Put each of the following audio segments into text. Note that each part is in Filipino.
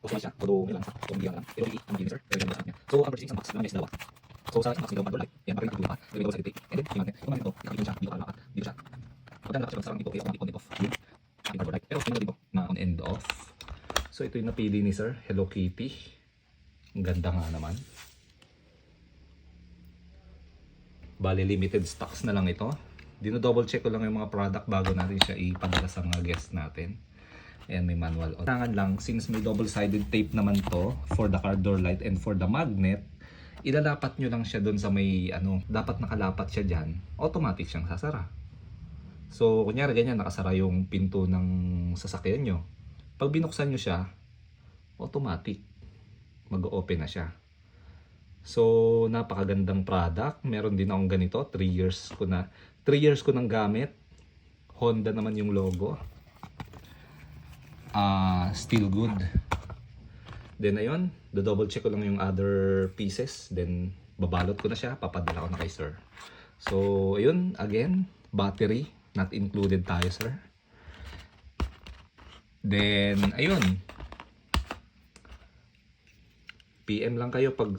Customize siya. Although, may lang sa kung hindi lang. Pero hindi, ang sir. Pero yung niya. So, ang purchasing sa box, naman is dalawa. So, sa box, may dalawang light. Yan, makikita ko pa. May dalawang sa tape. And then, yung magnet. Yung magnet ito, nakikita siya. Dito ka lakat. Dito siya. Maganda siya sa dito. Kaya on and off. Yung ating cardboard light. Pero, tingnan dito na on and off. So, ito yung napili ni sir. Hello Kitty. Ang ganda nga naman. Bali, limited stocks na lang ito. Dino-double check ko lang yung mga product bago natin siya ipadala sa mga guest natin. Ayan, may manual. Kailangan lang, since may double-sided tape naman to for the car door light and for the magnet, ilalapat nyo lang siya doon sa may, dapat nakalapat siya dyan, automatic siyang sasara. So, kunyari ganyan, nakasara yung pinto ng sasakyan nyo. Pag binuksan nyo siya, automatic, mag-open na siya. So, napakagandang product. Meron din akong ganito, 3 years ko na. 3 years ko nang gamit. Honda naman yung logo. Still good. Then ayun, double check ko lang yung other pieces. Then babalot ko na siya, papadala ko na kay sir. So ayun, again, battery not included tayo sir. Then ayun, PM lang kayo pag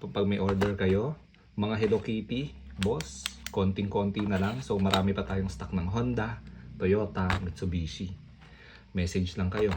pag may order kayo. Mga Hello Kitty, boss, konting-konti na lang. So marami pa tayong stock ng Honda, Toyota, Mitsubishi. Message lang kayo.